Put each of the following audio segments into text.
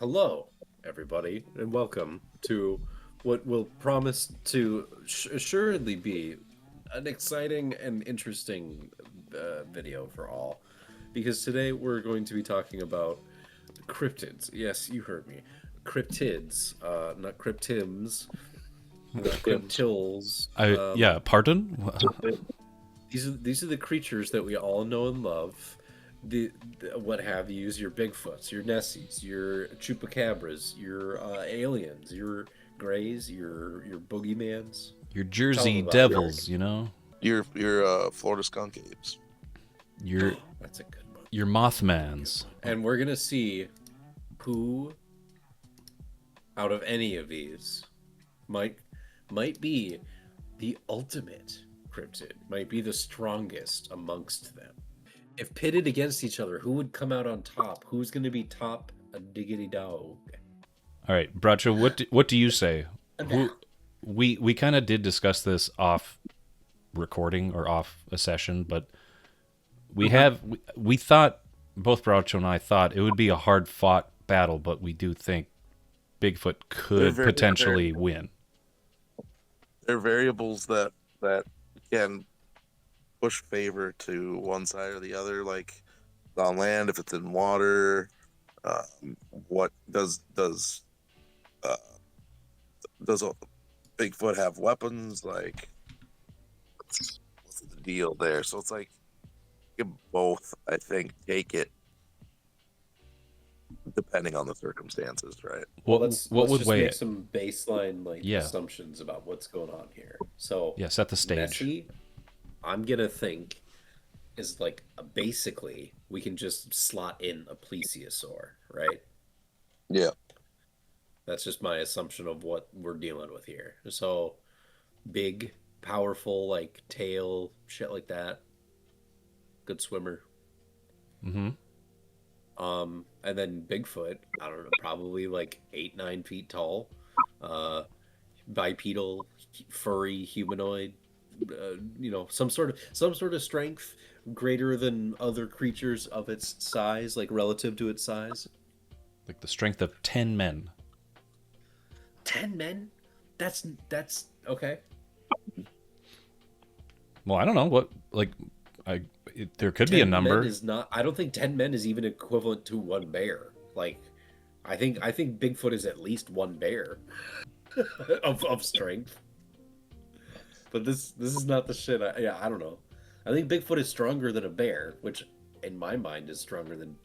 Hello, everybody, and welcome to what will promise to assuredly be an exciting and interesting video for all. Because today we're going to be talking about cryptids. Yes, you heard me. Cryptids, not cryptims, not cryptils. Yeah, pardon? These are the creatures that we all know and love. The what have yous, your Bigfoots, your Nessies, your chupacabras, your aliens, your greys, your boogeymans. Your Tell them Jersey about it. Devils, you know? Your Florida skunk apes. Your That's a good one. your Mothmans. And we're gonna see who out of any of these might might be the ultimate cryptid, might be the strongest amongst them. If pitted against each other, who would come out on top? Who's going to be top a diggity dog? All right, Bracho, what do you say? A Who, dog. we kind of did discuss this off recording or off a session, but we thought both Bracho and I thought it would be a hard fought battle, but we do think Bigfoot could potentially win. There are variables that can push favor to one side or the other, like on land, if it's in water. What uh, does a Bigfoot have weapons? Like, what's the deal there? So it's like you can both, I think, take it depending on the circumstances, right? Well, What let's what would just weigh make it? some baseline Yeah, assumptions about what's going on here. So, yeah. Set the stage. Nessie, I'm gonna think is like basically we can just slot in a plesiosaur, right? Yeah. That's just my assumption of what we're dealing with here. So, big, powerful, like tail, shit like that. Good swimmer. Mm-hmm. And then Bigfoot, I don't know, probably like 8, 9 feet tall, bipedal, furry, humanoid. Some sort of strength greater than other creatures of its size, like relative to its size. Like the strength of 10 men. 10 men. That's okay. Well, I don't know what like there could be a 10 men number. is not. I don't think 10 men is even equivalent to one bear. Like, I think Bigfoot is at least one bear of strength. But this is not the shit. I don't know. I think Bigfoot is stronger than a bear, which in my mind is stronger than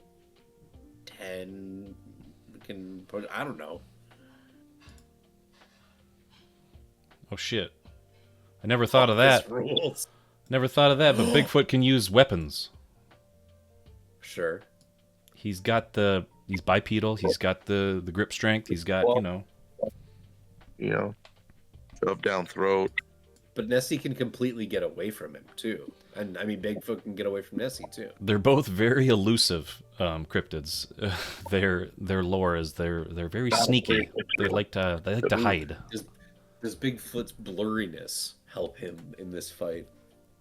10. Can put. I don't know. Oh shit. I never thought of Fuck this that. rules. Never thought of that, but Bigfoot can use weapons. Sure. He's bipedal, he's got the grip strength, he's got, You know, shove down throat. But Nessie can completely get away from him too, and I mean Bigfoot can get away from Nessie too. they're both very elusive cryptids. Their lore is they're very sneaky. They like to hide. Does Bigfoot's blurriness help him in this fight?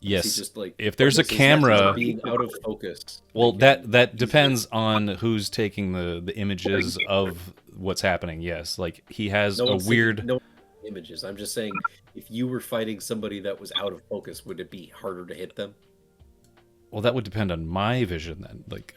Is he Yes. just like If there's a is Nessie camera, being out of focus? well, Like, that he's just depends on who's taking the images of what's happening. Yes, like he has no a one's taking weird. no images. I'm just saying, if you were fighting somebody that was out of focus, would it be harder to hit them? Well, that would depend on my vision then. Like,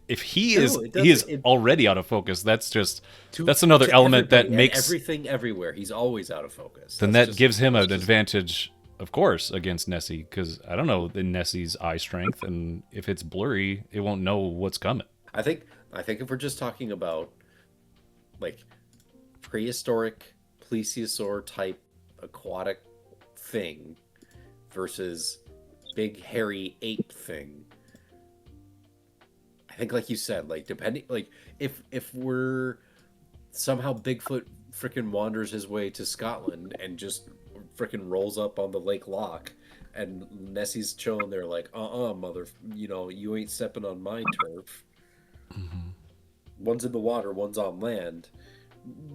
if he No, is it he is doesn't. It, already out of focus, to that's another to element that everybody and makes everything everywhere, he's always out of focus. then That's that just gives him that's an just advantage, of course, against Nessie because I don't know the Nessie's eye strength, and if it's blurry, it won't know what's coming. I think if we're just talking about like prehistoric plesiosaur type aquatic thing versus big hairy ape thing. I think like you said, like depending like if we're somehow Bigfoot freaking wanders his way to Scotland and just freaking rolls up on the Lake Loch and Nessie's chilling there like mother, you ain't stepping on my turf. Mm-hmm. One's in the water, one's on land.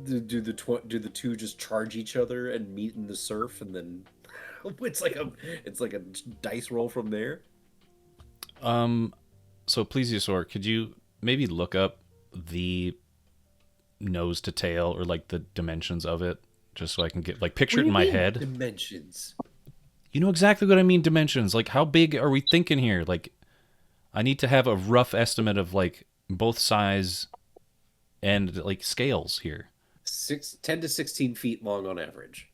Do the two just charge each other and meet in the surf, and then it's like a dice roll from there. So, Plesiosaur, could you maybe look up the nose to tail or like the dimensions of it, just so I can get like picture What it do in you my mean, head. dimensions? You know exactly what I mean, dimensions. Like, how big are we thinking here? Like, I need to have a rough estimate of like both size and like scales here. 10 to 16 feet long on average.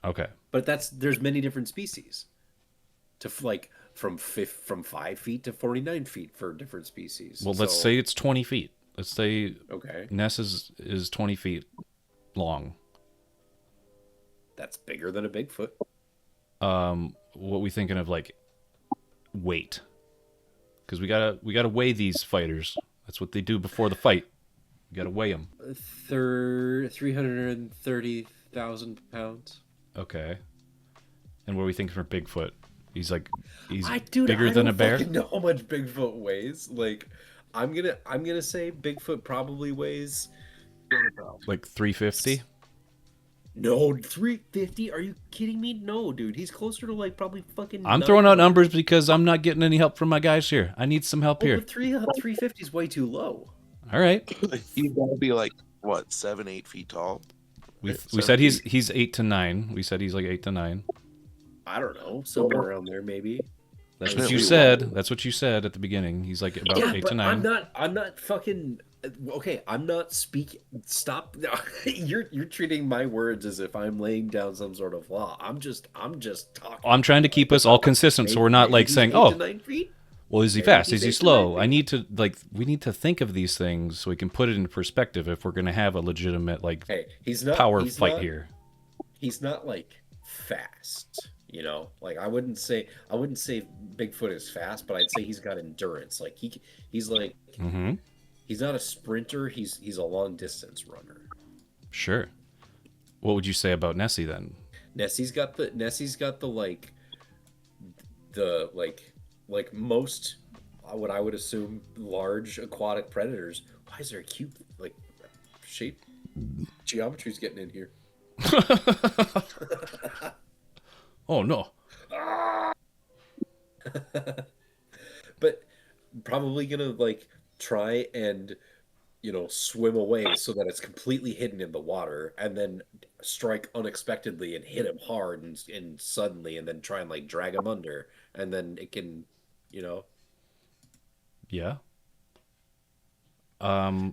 Okay. But there's many different species. Like from 5 feet to 49 feet for different species. Well, let's So say it's 20 feet. Let's say okay, Ness is 20 feet long. that's bigger than a Bigfoot. What we thinking of like weight? Because we gotta weigh these fighters. That's what they do before the fight. You gotta weigh them. 330,000 pounds. Okay. And what are we thinking for Bigfoot? He's Dude, bigger I than don't a bear. fucking know how much Bigfoot weighs. Like, I'm gonna say Bigfoot probably weighs Like 350. no 350. Are you kidding me? No, dude, he's closer to like probably fucking I'm throwing out 900. numbers because I'm not getting any help from my guys here. I need some help Oh, here. but 350 is way too low. All right. He's got to be like what, 7, 8 feet tall. We Right, we 7 said feet. he's 8 to 9. We said he's like 8 to 9. I don't know, somewhere around there maybe. That's Definitely what you said. That's what you said at the beginning. He's like about Yeah, 8 to but I'm 9. not fucking okay. I'm not speaking. Stop. You're treating my words as if I'm laying down some sort of law. I'm just talking. I'm trying to keep us all consistent, so we're not Maybe like he's saying, 8 to 9 feet. well, is he Maybe fast? he's Is he 8 to 9 slow? feet. We need to think of these things so we can put it into perspective if we're going to have a legitimate like Hey, he's not. power He's fight not. here. He's not like fast. Like I wouldn't say Bigfoot is fast, but I'd say he's got endurance. Like he's like Mm-hmm. he's not a sprinter. He's a long distance runner. Sure. What would you say about Nessie then? Nessie's got the the like most what I would assume large aquatic predators. Why is there a cute like shape geometry's getting in here? Oh no. But probably gonna like try and swim away so that it's completely hidden in the water and then strike unexpectedly and hit him hard and suddenly and then try and like drag him under and then it can you know Yeah.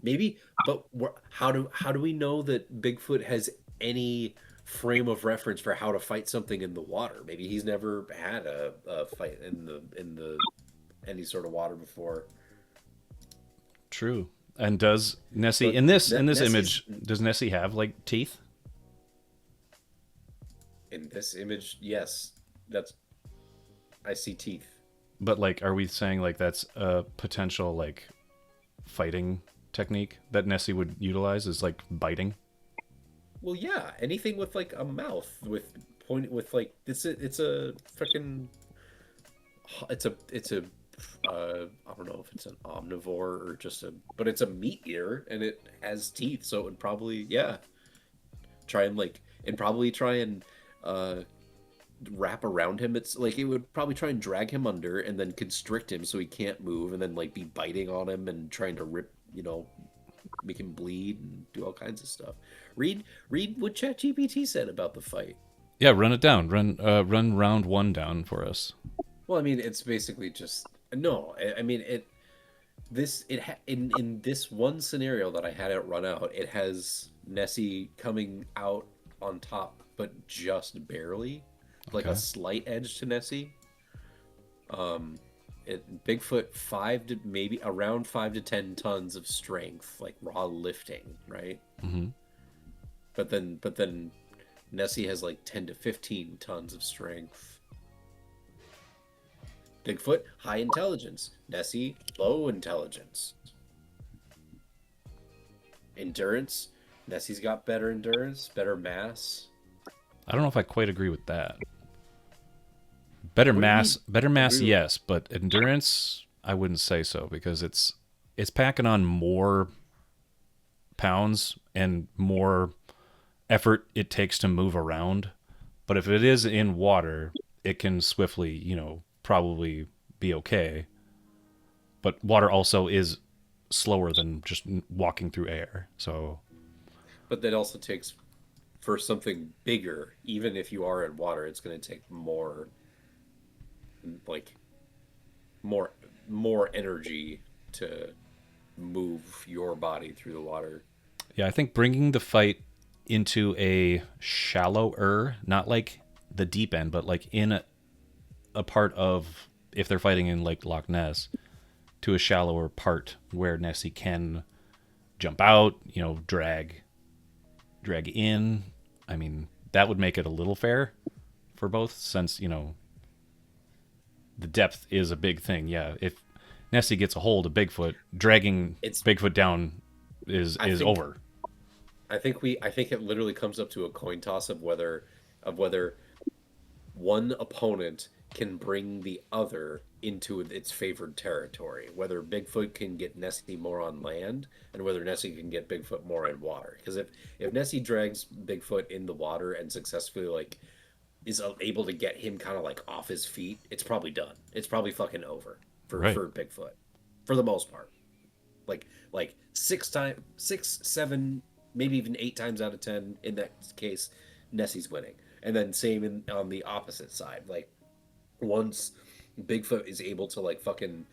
maybe but how do we know that Bigfoot has any frame of reference for how to fight something in the water? Maybe he's never had a fight in the any sort of water before. True. And does Nessie But in this Nessie's image, does Nessie have like teeth? in this image, yes, that's I see teeth. But like, are we saying like that's a potential like fighting technique that Nessie would utilize, is like biting? Well, yeah, anything with like a mouth with point with like it's a freaking it's a I don't know if it's an omnivore or just but it's a meat eater and it has teeth, so it would probably try and probably try and uh wrap around him. It's like it would probably try and drag him under and then constrict him so he can't move and then like be biting on him and trying to rip, make him bleed and do all kinds of stuff. Read what ChatGPT said about the fight. Yeah, run it down. Run round one down for us. Well, I mean, it's basically just no. I mean, in this one scenario that I had it run out, it has Nessie coming out on top, but just barely, like a Okay. slight edge to Nessie. Bigfoot maybe around 5 to 10 tons of strength, like raw lifting, right? Mm-hmm. But then Nessie has like 10 to 15 tons of strength. Bigfoot, high intelligence. Nessie, low intelligence. Endurance. Nessie's got better endurance, better mass. I don't know if I quite agree with that. What do you mean? Better mass, Agree with- yes, but endurance, I wouldn't say so because it's packing on more pounds and more effort it takes to move around. But if it is in water, it can swiftly, probably be okay. But water also is slower than just walking through air. So But that also takes for something bigger, even if you are in water, it's going to take more, like more more energy to move your body through the water. yeah, I think bringing the fight into a shallower, not like the deep end, but like in a part of, if they're fighting in like Loch Ness, to a shallower part where Nessie can jump out, drag in. I mean, that would make it a little fair for both, since the depth is a big thing. Yeah, if Nessie gets a hold of Bigfoot, dragging It's Bigfoot down I is think over. I think it literally comes up to a coin toss of whether one opponent can bring the other into its favored territory. Whether Bigfoot can get Nessie more on land, and whether Nessie can get Bigfoot more in water. Because if Nessie drags Bigfoot in the water and successfully like is able to get him kind of like off his feet, it's probably done. It's probably fucking over Right. for Bigfoot, for the most part. Like six, seven, maybe even 8 times out of 10 in that case, Nessie's winning. And then same on the opposite side. Like once Bigfoot is able to like fucking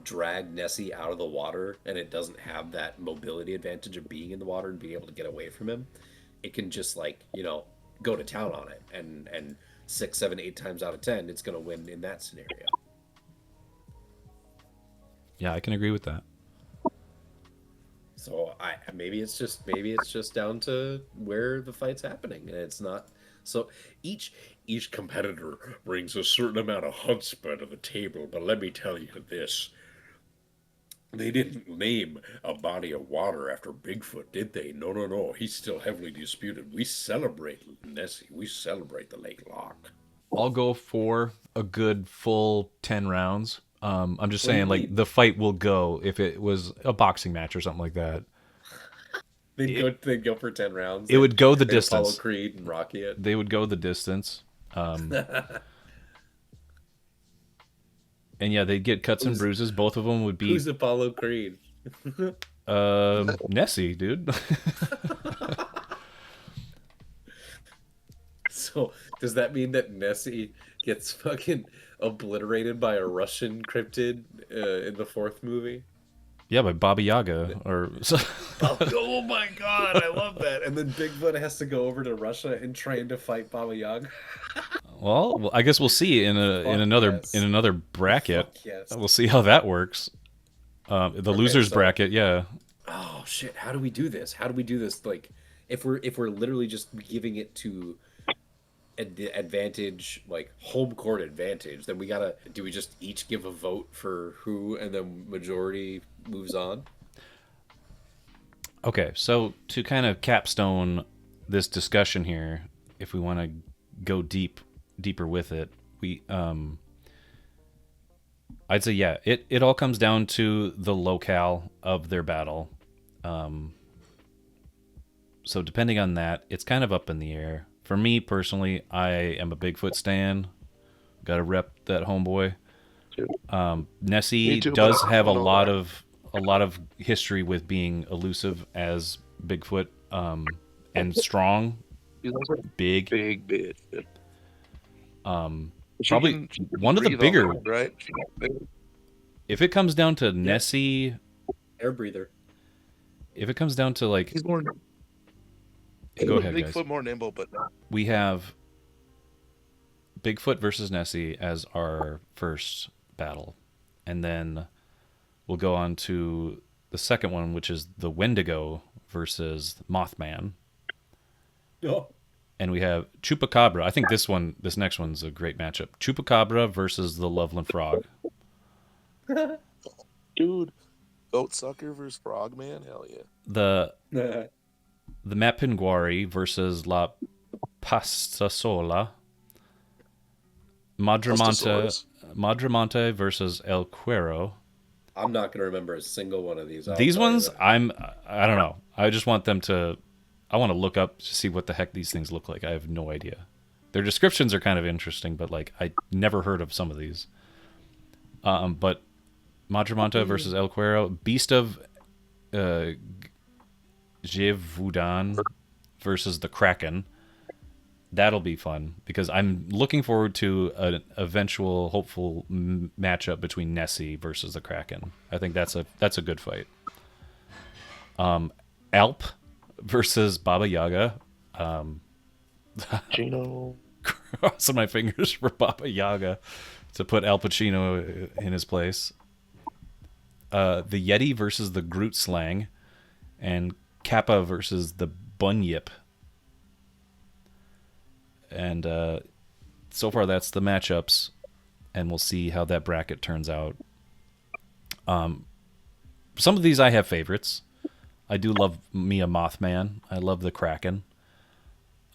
drag Nessie out of the water and it doesn't have that mobility advantage of being in the water and being able to get away from him, it can just like, go to town on it. And 6, 7, 8 times out of 10, it's gonna win in that scenario. Yeah, I can agree with that. So maybe it's just down to where the fight's happening, and it's not. So each competitor brings a certain amount of chutzpah to the table, but let me tell you this: they didn't name a body of water after Bigfoot, did they? No, no, no. He's still heavily disputed. We celebrate Nessie. We celebrate the Lake Loch. I'll go for a good full 10 rounds. I'm just What do you saying, like, mean? the fight will go if it was a boxing match or something like that. They'd go for 10 rounds. It would go the They'd Apollo distance. Creed and Rocky it. They would go the distance. And yeah, they'd get cuts and Who's bruises. Both of them would be who's Apollo Creed? Nessie, dude. So does that mean that Nessie gets fucking obliterated by a Russian cryptid in the fourth movie? Yeah, by Baba Yaga or Oh my god, I love that. And then Bigfoot has to go over to Russia and train to fight Baba Yaga. well, I guess we'll see Fuck in yes. another bracket. Fuck yes. We'll see how that works. The Okay, losers so bracket, yeah. oh shit, how do we do this? How do we do this? Like, if we're literally just giving it to advantage, like home court advantage, then we gotta do we just each give a vote for who, and then majority moves on? Okay, so to kind of capstone this discussion here, if we want to go deeper with it, we I'd say yeah, it all comes down to the locale of their battle. So depending on that, it's kind of up in the air. For me personally, I am a Bigfoot stan. Got to rep that homeboy. Nessie Me too, but does have I don't know. a lot of history with being elusive as Bigfoot, and strong, She's also a big. big bitch. Probably She can one of the breathe on bigger. land, right? She can- If it comes down to Yeah, Nessie, air breather. if it comes down to like, He's more go ahead, guys. Bigfoot, more nimble, but no. We have Bigfoot versus Nessie as our first battle, and then we'll go on to the second one, which is the Wendigo versus Mothman, Oh, and we have Chupacabra. I think this next one's a great matchup. Chupacabra versus the Loveland Frog. Dude, goat sucker versus frogman. Hell yeah. The Mapinguari versus La Pastasola. Bustasaurus. Madremonte versus El Cuero. I'm not gonna remember a single one of these. I'll These tell you ones, that. I don't know. I just want them to. I want to look up to see what the heck these things look like. I have no idea. Their descriptions are kind of interesting, but like I never heard of some of these. But Madremonte versus El Cuero, Beast of uh, Gévaudan versus the Kraken. That'll be fun because I'm looking forward to an eventual hopeful matchup between Nessie versus the Kraken. I think that's a good fight. Alp versus Baba Yaga. Chino. Crossing my fingers for Baba Yaga to put Al Pacino in his place. The Yeti versus the Groot Slang, and Kappa versus the Bunyip. And so far, that's the matchups, and we'll see how that bracket turns out. Some of these I have favorites. I do love me a Mothman. I love the Kraken.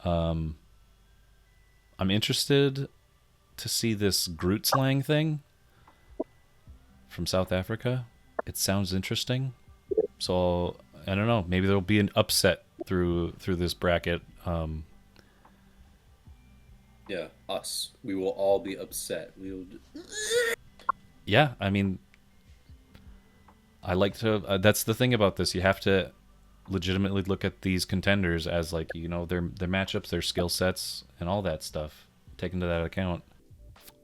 I'm interested to see this Groot Slang thing from South Africa. It sounds interesting. So I don't know. Maybe there'll be an upset through this bracket. Yeah, us. We will all be upset. We will. Yeah, I mean, I like to. That's the thing about this. You have to legitimately look at these contenders as like their matchups, their skill sets, and all that stuff. Take into that account.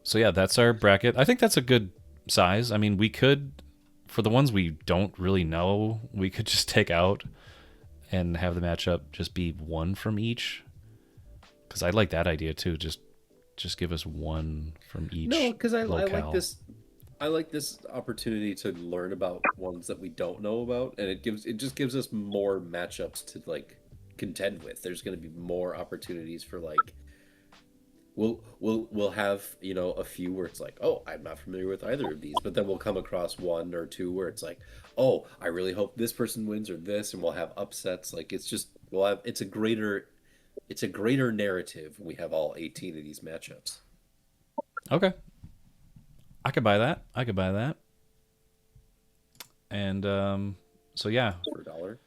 So yeah, that's our bracket. I think that's a good size. I mean, we could, for the ones we don't really know, we could just take out and have the matchup just be one from each. Because I like that idea too. Just give us one from each. No, because I like locale. this. I like this opportunity to learn about ones that we don't know about, and it just gives us more matchups to like contend with. There's going to be more opportunities for like we'll have a few where it's like, oh, I'm not familiar with either of these, but then we'll come across one or two where it's like, oh, I really hope this person wins or this, and we'll have upsets. Like it's a greater narrative when we have all 18 of these matchups. Okay. I could buy that. And so yeah, For $1.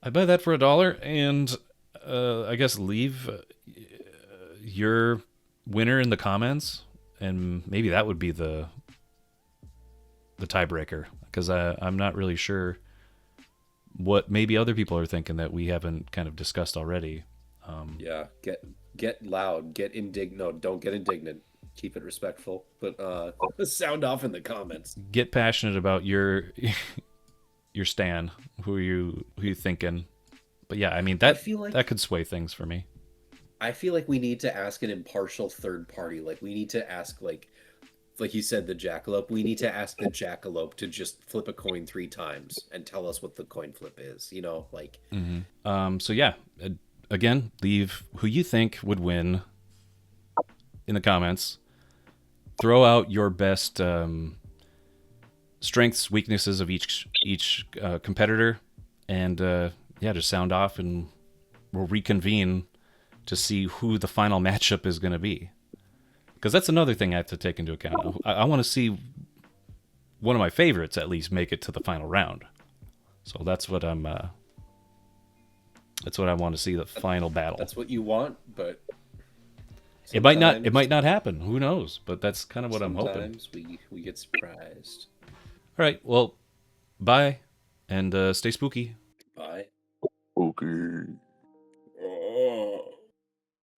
I buy that for $1, and I guess leave your winner in the comments, and maybe that would be the tiebreaker, because I'm not really sure what maybe other people are thinking that we haven't kind of discussed already. Yeah, get loud, get indignant. No, don't get indignant. Keep it respectful, but sound off in the comments. Get passionate about your stan. Who are you thinking? But yeah, I mean I feel like that could sway things for me. I feel like we need to ask an impartial third party. Like we need to ask like you said, the jackalope. We need to ask the jackalope to just flip a coin 3 times and tell us what the coin flip is. Like. So yeah, again, leave who you think would win in the comments. Throw out your best strengths, weaknesses of each competitor, and yeah, just sound off, and we'll reconvene to see who the final matchup is going to be. Because that's another thing I have to take into account. I want to see one of my favorites at least make it to the final round. So that's what I'm. That's what I want to see, the final battle. That's what you want, but it might not happen. Who knows? But that's kind of what I'm hoping. Sometimes we get surprised. All right. Well, bye, and stay spooky. Bye. Okay. Oh.